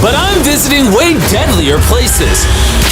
But I'm visiting way deadlier places,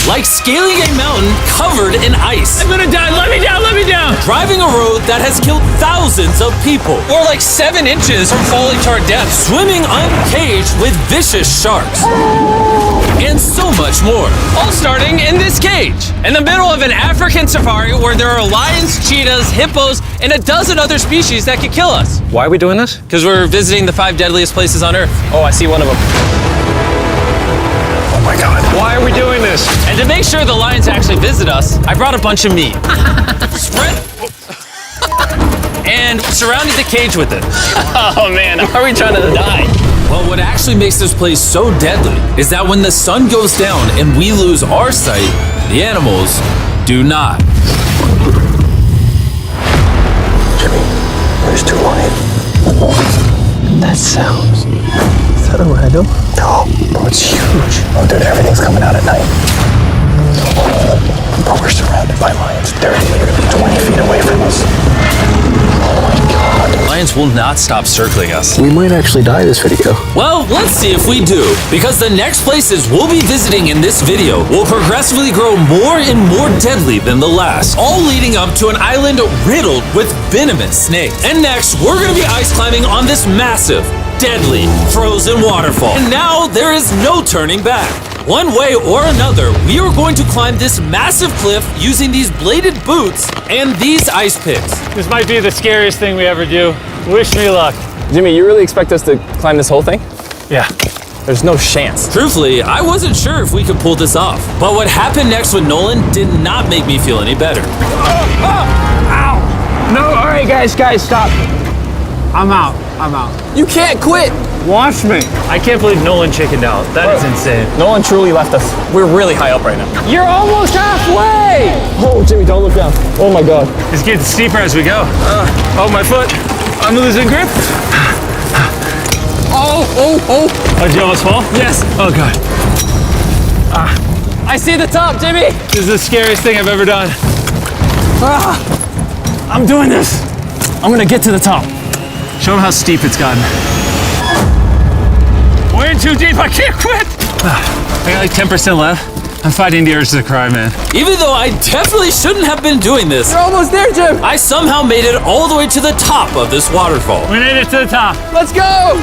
like scaling a mountain covered in ice. I'm gonna die, let me down, let me down! Driving a road that has killed thousands of people. Or like 7 inches from falling to our death. Swimming uncaged with vicious sharks. And so much more. All starting in this cage, in the middle of an African safari where there are lions, cheetahs, hippos, and a dozen other species that could kill us. Why are we doing this? Because we're visiting the 5 deadliest places on Earth. Oh, I see one of them. Oh my God. Why are we doing this? And to make sure the lions actually visit us, I brought a bunch of meat. Spread. And surrounded the cage with it. Oh man, are we trying to die? Well, what actually makes this place so deadly is that when the sun goes down and we lose our sight, the animals do not. Jimmy, there's 2 lions. That sounds... Is that a rhino? No, bro, it's huge. Oh, dude, everything's coming out at night. Bro, we're surrounded by lions. They're literally 20 feet away from us. Oh my God. Lions will not stop circling us. We might actually die this video. Well, let's see if we do, because the next places we'll be visiting in this video will progressively grow more and more deadly than the last, all leading up to an island riddled with venomous snakes. And next, we're gonna be ice climbing on this massive, deadly, frozen waterfall. And now there is no turning back. One way or another, we are going to climb this massive cliff using these bladed boots and these ice picks. This might be the scariest thing we ever do. Wish me luck. Jimmy, you really expect us to climb this whole thing? Yeah. There's no chance. Truthfully, I wasn't sure if we could pull this off. But what happened next with Nolan did not make me feel any better. Ow! No, all right, guys, stop. I'm out. You can't quit. Watch me. I can't believe Nolan chickened out. That is insane. Nolan truly left us. We're really high up right now. You're almost halfway! Oh, Jimmy, don't look down. Oh my God. It's getting steeper as we go. Oh, my foot. I'm losing grip. Oh, did you almost fall? Yes. Oh, God. I see the top, Jimmy. This is the scariest thing I've ever done. I'm doing this. I'm gonna get to the top. Show him how steep it's gotten. We're in too deep, I can't quit! I got like 10% left. I'm fighting the urge to cry, man. Even though I definitely shouldn't have been doing this, You're almost there, Jim. I somehow made it all the way to the top of this waterfall. We made it to the top. Let's go.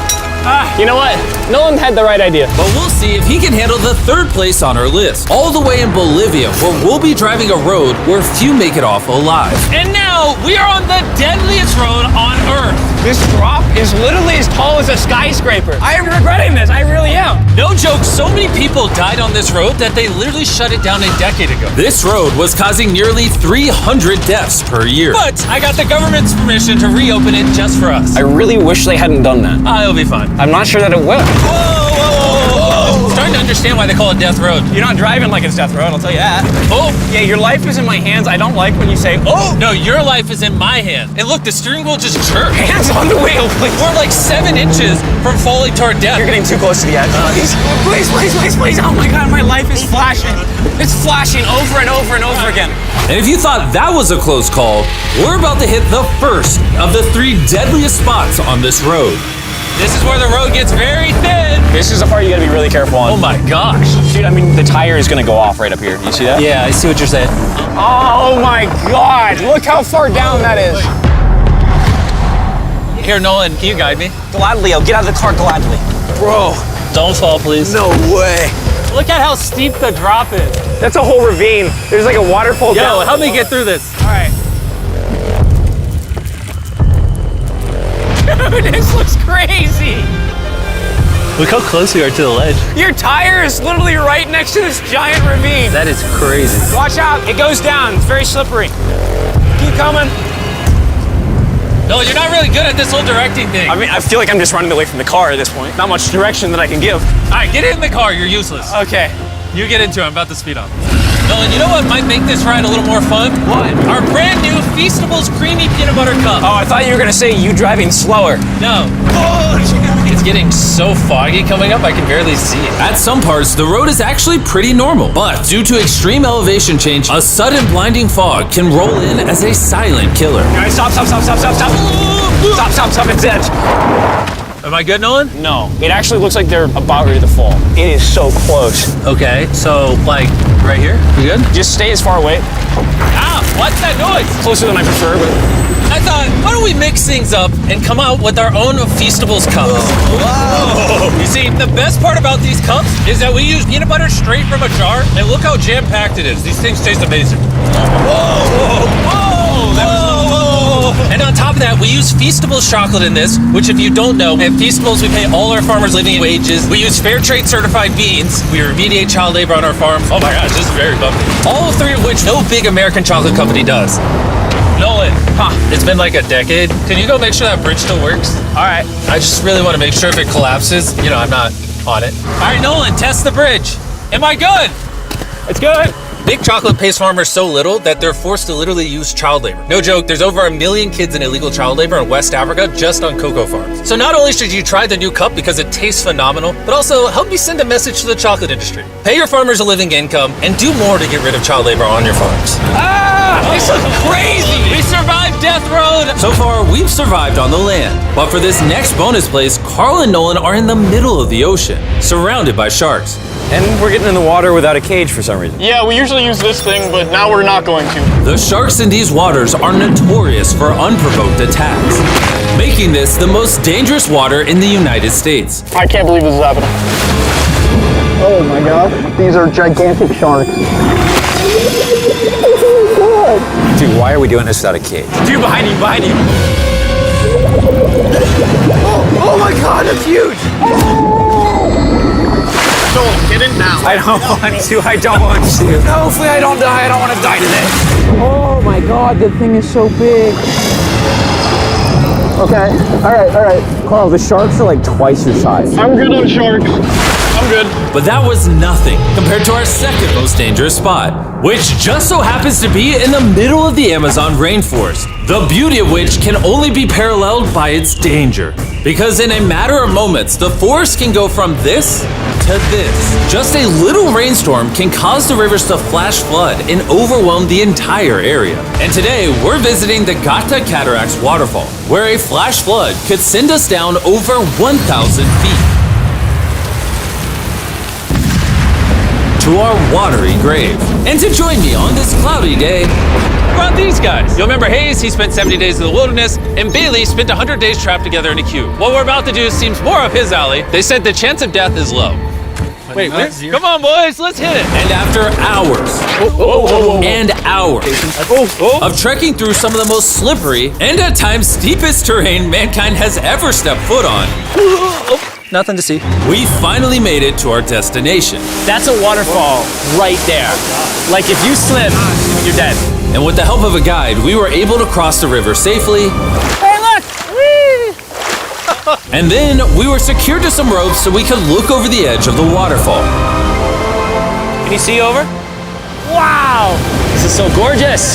You know what? Nolan had the right idea. But we'll see if he can handle the 3rd place on our list, all the way in Bolivia, where we'll be driving a road where few make it off alive. And now we are on the deadliest road on Earth. This drop is literally as tall as a skyscraper. I am regretting this. I really am. No joke, so many people died on this road that they literally shut it down a decade ago. This road was causing nearly 300 deaths per year. But I got the government's permission to reopen it just for us. I really wish they hadn't done that. It'll be fun. I'm not sure that it will. Whoa. Starting to understand why they call it Death Road. You're not driving like it's death road, I'll tell you that. Oh. Yeah, your life is in my hands. I don't like when you say, oh. No, your life is in my hand. And look, the steering wheel just jerked. Hands on the wheel, please. We're like 7 inches from falling to our death. You're getting too close to the edge. Please. Oh my God, my life is flashing. It's flashing over and over and over again. And if you thought that was a close call, we're about to hit the first of the 3 deadliest spots on this road. This is where the road gets very thin. This is the part you gotta be really careful on. Oh my gosh. Dude, I mean, the tire is gonna go off right up here. You see that? Yeah, I see what you're saying. Oh my God, look how far down that is. Here, Nolan, can you guide me? Gladly, I'll get out of the car gladly. Bro. Don't fall, please. No way. Look at how steep the drop is. That's a whole ravine. There's like a waterfall down. Yo, help me get through this. All right. Dude, this looks crazy. Look how close we are to the ledge. Your tire is literally right next to this giant ravine. That is crazy. Watch out, it goes down. It's very slippery. Keep coming. No, you're not really good at this whole directing thing. I mean, I feel like I'm just running away from the car at this point. Not much direction that I can give. All right, get in the car. You're useless. Okay. You get into it. I'm about to speed up. Nolan, you know what might make this ride a little more fun? What? Our brand new Feastables Creamy Peanut Butter Cup. Oh, I thought you were gonna say you driving slower. No. It's getting so foggy coming up, I can barely see it. At some parts, the road is actually pretty normal, but due to extreme elevation change, a sudden blinding fog can roll in as a silent killer. All right, stop, it's edge. Am I good, Nolan? No, it actually looks like they're about ready to fall. It is so close. Okay, so like right here? We good? Just stay as far away. Ah, what's that noise? Closer than I prefer, but... I thought, why don't we mix things up and come out with our own Feastables cups? Whoa. You see, the best part about these cups is that we use peanut butter straight from a jar, and look how jam-packed it is. These things taste amazing. Whoa, whoa, whoa, whoa. And on top of that, we use Feastables chocolate in this, which if you don't know, at Feastables, we pay all our farmers living wages. We use fair trade certified beans. We remediate child labor on our farms. Oh my gosh, this is very bumpy. All three of which no big American chocolate company does. Nolan, it's been like a decade. Can you go make sure that bridge still works? All right. I just really want to make sure if it collapses, you know, I'm not on it. All right, Nolan, test the bridge. Am I good? It's good. Big chocolate pays farmers so little that they're forced to literally use child labor. No joke, there's over 1 million kids in illegal child labor in West Africa just on cocoa farms. So not only should you try the new cup because it tastes phenomenal, but also help me send a message to the chocolate industry. Pay your farmers a living income and do more to get rid of child labor on your farms. Ah, this is crazy. We survived Death Road! So far, we've survived on the land. But for this next bonus place, Carl and Nolan are in the middle of the ocean, surrounded by sharks. And we're getting in the water without a cage for some reason. Yeah, we usually use this thing, but now we're not going to. The sharks in these waters are notorious for unprovoked attacks, making this the most dangerous water in the United States. I can't believe this is happening. Oh my god, these are gigantic sharks. Dude, why are we doing this without a cage? Dude, behind you, behind you. Oh my god, that's huge! Don't get in now. I don't want to, I don't want to. No, hopefully I don't die. I don't want to die today. Oh my god, that thing is so big. Okay, alright. Carl, the sharks are like twice your size. I'm good on sharks. I'm good. But that was nothing compared to our second most dangerous spot, which just so happens to be in the middle of the Amazon rainforest, the beauty of which can only be paralleled by its danger. Because in a matter of moments, the forest can go from this to this. Just a little rainstorm can cause the rivers to flash flood and overwhelm the entire area. And today, we're visiting the Gata Cataracts waterfall, where a flash flood could send us down over 1,000 feet to our watery grave. And to join me on this cloudy day, About these guys. You'll remember Hayes, he spent 70 days in the wilderness, and Bailey spent 100 days trapped together in a cube. What we're about to do seems more up his alley. They said the chance of death is low. Wait, come on, boys, let's hit it. and after hours and hours of trekking through some of the most slippery and at times steepest terrain mankind has ever stepped foot on, Nothing to see. we finally made it to our destination. That's a waterfall right there. Like if you slip, you're dead. And with the help of a guide, we were able to cross the river safely. Hey, look! Whee! And then we were secured to some ropes so we could look over the edge of the waterfall. Can you see over? Wow! This is so gorgeous.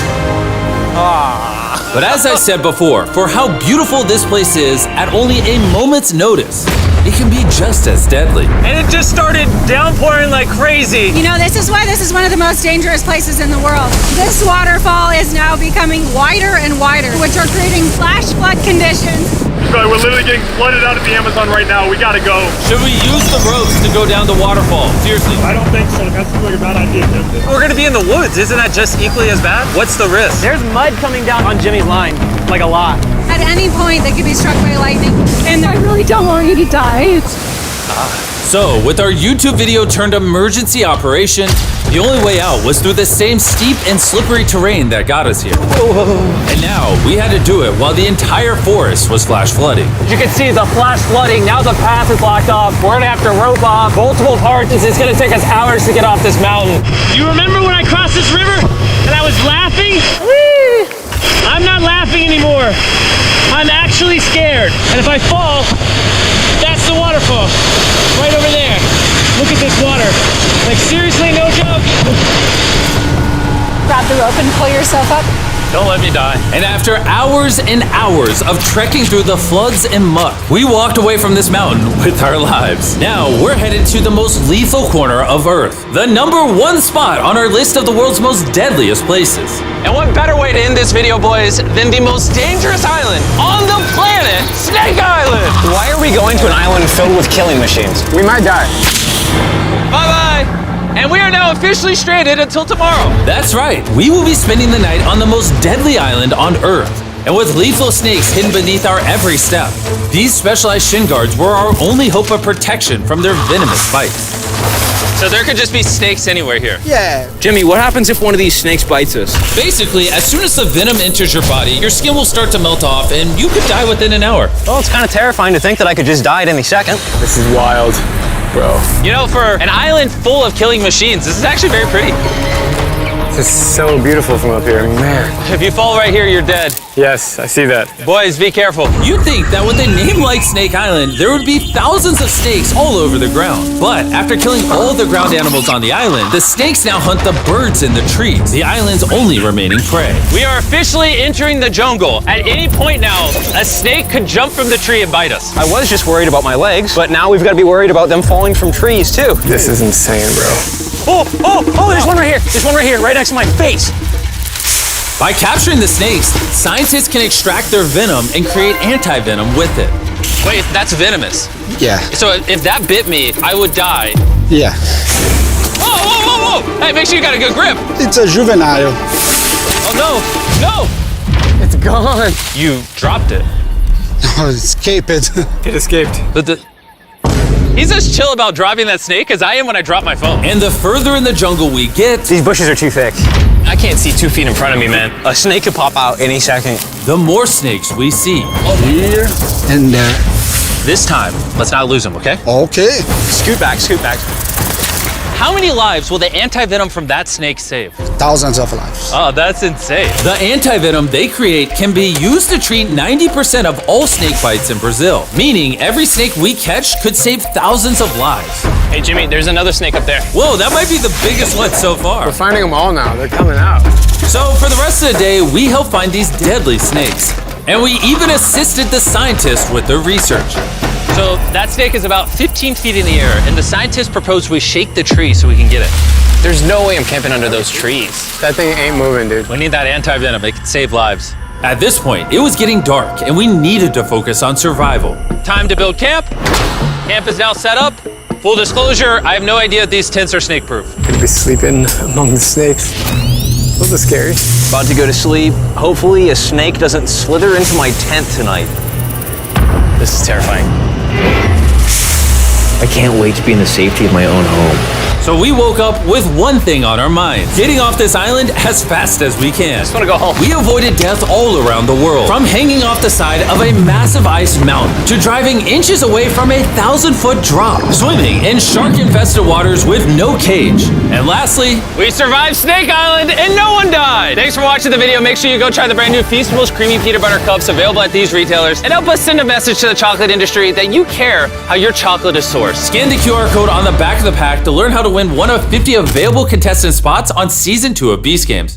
But as I said before, for how beautiful this place is, at only a moment's notice, it can be just as deadly. And it just started downpouring like crazy. You know, this is why this is one of the most dangerous places in the world. This waterfall is now becoming wider and wider, which are creating flash flood conditions. Sorry, we're literally getting flooded out of the Amazon right now. We gotta go. Should we use the ropes to go down the waterfall? Seriously. I don't think so. That seems like a bad idea. We're gonna be in the woods. Isn't that just equally as bad? What's the risk? There's mud coming down on Jimmy's line, like a lot. At any point, they could be struck by lightning. And I really don't want you to die. So, with our YouTube video turned emergency operation, the only way out was through the same steep and slippery terrain that got us here. And now, we had to do it while the entire forest was flash flooding. You can see the flash flooding. Now the path is blocked off. We're gonna have to rope off multiple parts. It's gonna take us hours to get off this mountain. You remember when I crossed this river and I was laughing? I'm not laughing anymore. I'm actually scared. And if I fall, that's the waterfall. Right over there. Look at this water. Like seriously, no joke. Grab the rope and pull yourself up. Don't let me die. And after hours and hours of trekking through the floods and muck, we walked away from this mountain with our lives. Now we're headed to the most lethal corner of Earth, the #1 spot on our list of the world's most deadliest places. And what better way to end this video, boys, than the most dangerous island on the planet, Snake Island? Why are we going to an island filled with killing machines? We might die. Bye-bye. And we are now officially stranded until tomorrow. That's right, we will be spending the night on the most deadly island on Earth. And with lethal snakes hidden beneath our every step, these specialized shin guards were our only hope of protection from their venomous bites. So there could just be snakes anywhere here. Yeah. Jimmy, what happens if one of these snakes bites us? Basically, as soon as the venom enters your body, your skin will start to melt off and you could die within an hour. Well, it's kind of terrifying to think that I could just die at any second. This is wild, bro. You know, for an island full of killing machines, this is actually very pretty. This is so beautiful from up here, man. If you fall right here, you're dead. Yes, I see that. Boys, be careful. You'd think that with a name like Snake Island, there would be thousands of snakes all over the ground. But after killing all the ground animals on the island, the snakes now hunt the birds in the trees, the island's only remaining prey. We are officially entering the jungle. At any point now, a snake could jump from the tree and bite us. I was just worried about my legs, but now we've got to be worried about them falling from trees, too. This is insane, bro. Oh, there's one right here. There's one right here, right next to my face. By capturing the snakes, scientists can extract their venom and create anti-venom with it. Wait, that's venomous. Yeah. So if that bit me, I would die. Yeah. Whoa! Hey, make sure you got a good grip. It's a juvenile. Oh, no! It's gone. You dropped it. Oh, escape it. It escaped. He's as chill about dropping that snake as I am when I drop my phone. And the further in the jungle we get, These bushes are too thick. I can't see 2 feet in front of me, man. A snake could pop out any second. the more snakes we see. Here and there. This time, let's not lose him, okay? Okay. Scoot back, scoot back. How many lives will the anti-venom from that snake save? Thousands of lives. Oh, that's insane. The anti-venom they create can be used to treat 90% of all snake bites in Brazil, meaning every snake we catch could save thousands of lives. Hey, Jimmy, there's another snake up there. Whoa, that might be the biggest one so far. We're finding them all now. They're coming out. So for the rest of the day, we help find these deadly snakes. And we even assisted the scientists with their research. So that snake is about 15 feet in the air, and the scientists proposed we shake the tree so we can get it. There's no way I'm camping under those trees. That thing ain't moving, dude. We need that anti-venom. It can save lives. At this point, it was getting dark and we needed to focus on survival. Time to build camp. Camp is now set up. Full disclosure, I have no idea if these tents are snake-proof. Could be sleeping among the snakes. A little scary. About to go to sleep. Hopefully a snake doesn't slither into my tent tonight. This is terrifying. I can't wait to be in the safety of my own home. So we woke up with one thing on our minds: getting off this island as fast as we can. Just want to go home. We avoided death all around the world, from hanging off the side of a massive ice mountain to driving inches away from a 1,000-foot drop, swimming in shark-infested waters with no cage, and lastly, We survived Snake Island and no one died. Thanks for watching the video. Make sure you go try the brand new Feastables Creamy Peanut Butter Cups available at these retailers, and help us send a message to the chocolate industry that you care how your chocolate is sourced. scan the QR code on the back of the pack to learn how to win one of 50 available contestant spots on Season 2 of Beast Games.